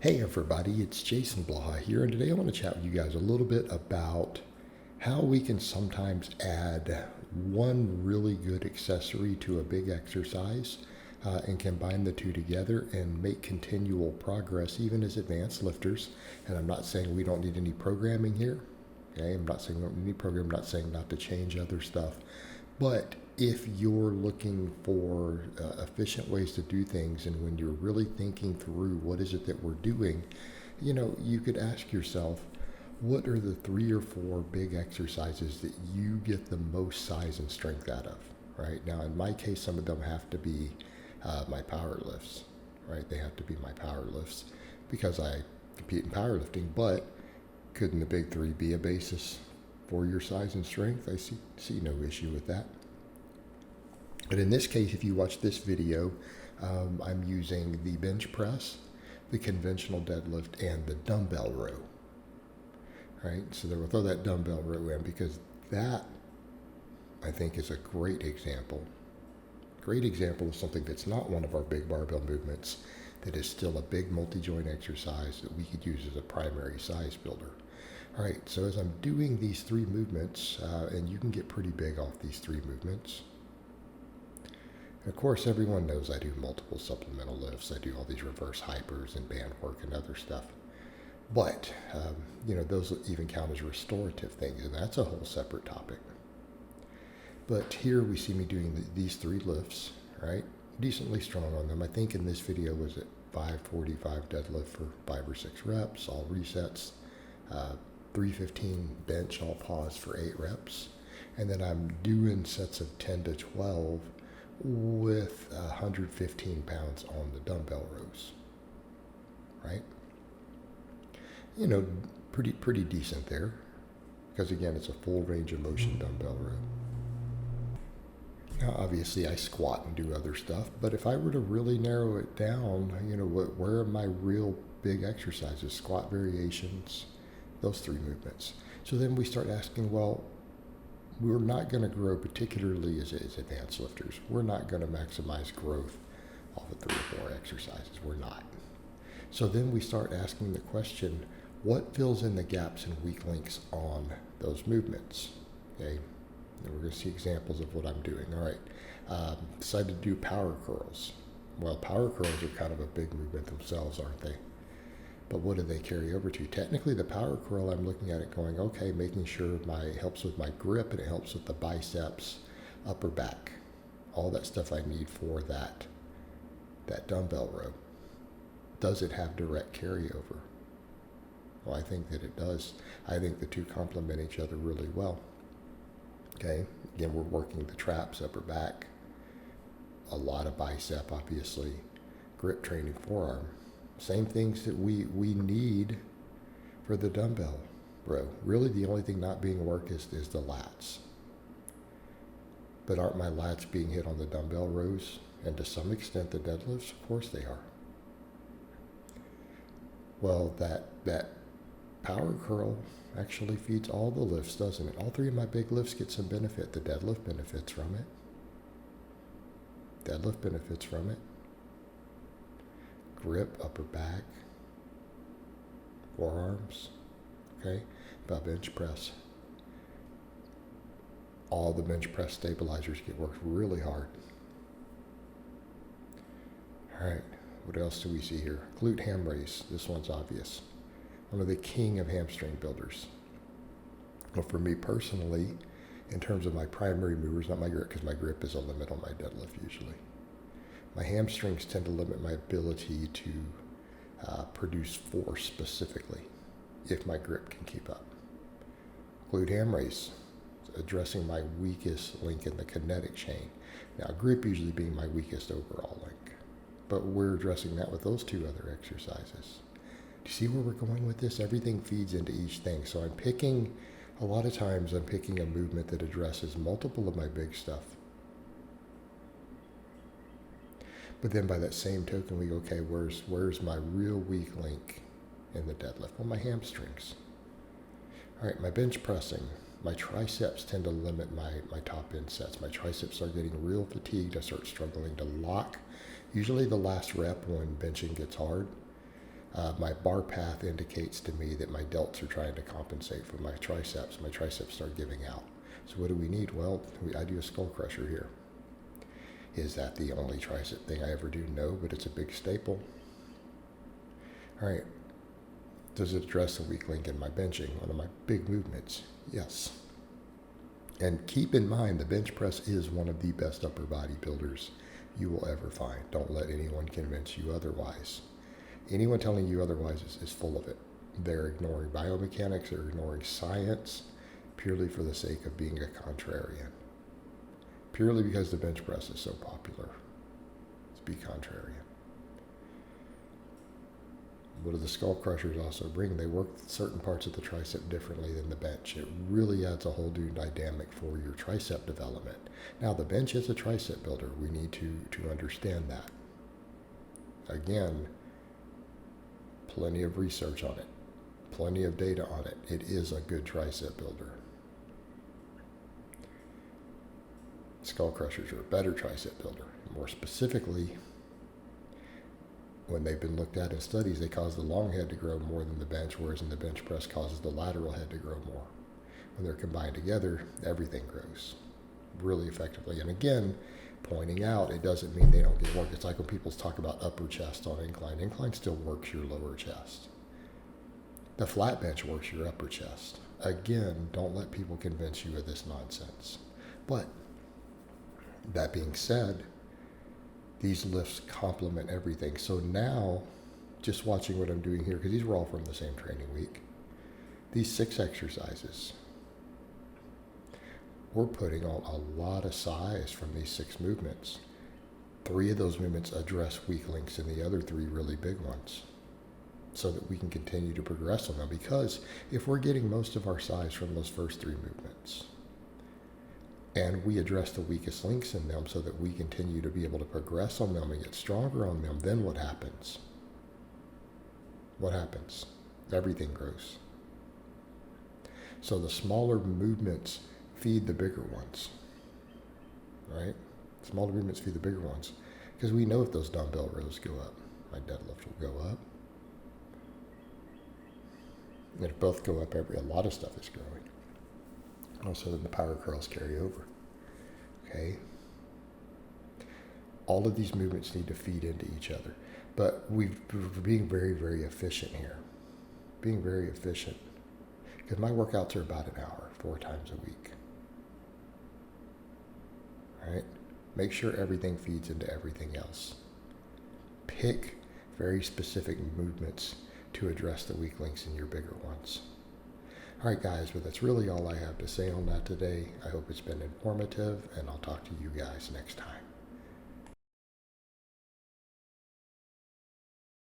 Hey everybody, it's Jason Blaha here, and today I want to chat with you guys a little bit about how we can sometimes add one really good accessory to a big exercise and combine the two together and make continual progress even as advanced lifters. And I'm not saying we don't need any programming here. Okay, I'm not saying we don't need any program, I'm not saying not to change other stuff. But if you're looking for efficient ways to do things, and when you're really thinking through what is it that we're doing, you could ask yourself, what are the 3 or 4 big exercises that you get the most size and strength out of? Right now, in my case, some of them have to be my power lifts. Right, they have to be my power lifts because I compete in powerlifting. But couldn't the big 3 be a basis for your size and strength? I see no issue with that. But in this case, if you watch this video, I'm using the bench press, the conventional deadlift, and the dumbbell row. Right? So we'll throw that dumbbell row in because that, I think, is a great example. Great example of something that's not one of our big barbell movements, that is still a big multi-joint exercise that we could use as a primary size builder. All right, so as I'm doing these 3 movements, and you can get pretty big off these 3 movements. Of course, everyone knows I do multiple supplemental lifts. I do all these reverse hypers and band work and other stuff. But, those even count as restorative things, and that's a whole separate topic. But here we see me doing these 3 lifts, right? Decently strong on them. I think in this video was at 545 deadlift for 5 or 6 reps, all resets. 315 bench, all pause for 8 reps. And then I'm doing sets of 10 to 12 with 115 pounds on the dumbbell rows, right? Pretty decent there, because again, it's a full range of motion dumbbell row. Now, obviously, I squat and do other stuff, but if I were to really narrow it down, where are my real big exercises? Squat variations, those 3 movements. So then we start asking, well, we're not going to grow, particularly as advanced lifters. We're not going to maximize growth off of 3 or 4 exercises. We're not. So then we start asking the question, what fills in the gaps and weak links on those movements? Okay, and we're going to see examples of what I'm doing. All right, decided to do power curls. Well, power curls are kind of a big movement themselves, aren't they? But what do they carry over to? Technically, the power curl, I'm looking at it going, okay, making sure it helps with my grip and it helps with the biceps, upper back, all that stuff I need for that dumbbell row. Does it have direct carryover? Well, I think that it does. I think the 2 complement each other really well. Okay, again, we're working the traps, upper back, a lot of bicep, obviously, grip training, forearm. Same things that we need for the dumbbell row. Really, the only thing not being worked is the lats. But aren't my lats being hit on the dumbbell rows? And to some extent the deadlifts? Of course they are. Well, that power curl actually feeds all the lifts, doesn't it? All 3 of my big lifts get some benefit. The deadlift benefits from it. Deadlift benefits from it. Grip, upper back, forearms, okay, about bench press. All the bench press stabilizers get worked really hard. All right, what else do we see here? Glute ham raise, this one's obvious. One of the king of hamstring builders. Well, for me personally, in terms of my primary movers, not my grip, because my grip is a limit on my deadlift usually. My hamstrings tend to limit my ability to produce force specifically, if my grip can keep up. Glute ham raise, addressing my weakest link in the kinetic chain. Now, grip usually being my weakest overall link, but we're addressing that with those 2 other exercises. Do you see where we're going with this? Everything feeds into each thing. So a lot of times I'm picking a movement that addresses multiple of my big stuff. But then by that same token, we go, okay, where's my real weak link in the deadlift? Well, my hamstrings. All right, my bench pressing. My triceps tend to limit my top end sets. My triceps are getting real fatigued. I start struggling to lock. Usually the last rep when benching gets hard, My bar path indicates to me that my delts are trying to compensate for my triceps. My triceps start giving out. So what do we need? Well, I do a skull crusher here. Is that the only tricep thing I ever do? No, but it's a big staple. All right. Does it address the weak link in my benching? One of my big movements? Yes. And keep in mind, the bench press is one of the best upper body builders you will ever find. Don't let anyone convince you otherwise. Anyone telling you otherwise is full of it. They're ignoring biomechanics, they're ignoring science, purely for the sake of being a contrarian. Purely because the bench press is so popular. Let's be contrarian. What do the skull crushers also bring? They work certain parts of the tricep differently than the bench. It really adds a whole new dynamic for your tricep development. Now, the bench is a tricep builder. We need to understand that. Again, plenty of research on it, plenty of data on it. It is a good tricep builder. Skull crushers are a better tricep builder. More specifically, when they've been looked at in studies, they cause the long head to grow more than the bench, whereas in the bench press causes the lateral head to grow more. When they're combined together, everything grows really effectively. And again, pointing out, it doesn't mean they don't get work. It's like when people talk about upper chest on incline. Incline still works your lower chest. The flat bench works your upper chest. Again, don't let people convince you of this nonsense. But that being said, these lifts complement everything. So now, just watching what I'm doing here, because these were all from the same training week, these 6 exercises, we're putting on a lot of size from these 6 movements. 3 of those movements address weak links and the other 3 really big ones, so that we can continue to progress on them. Because if we're getting most of our size from those first 3 movements, and we address the weakest links in them so that we continue to be able to progress on them and get stronger on them, then what happens? What happens? Everything grows. So the smaller movements feed the bigger ones, right? Smaller movements feed the bigger ones. Because we know if those dumbbell rows go up, my deadlift will go up. And if both go up, a lot of stuff is growing. Also, then the power curls carry over. Okay? All of these movements need to feed into each other. But we're being very, very efficient here. Being very efficient. Because my workouts are about an hour, 4 times a week. All right? Make sure everything feeds into everything else. Pick very specific movements to address the weak links in your bigger ones. All right, guys, but that's really all I have to say on that today. I hope it's been informative, and I'll talk to you guys next time.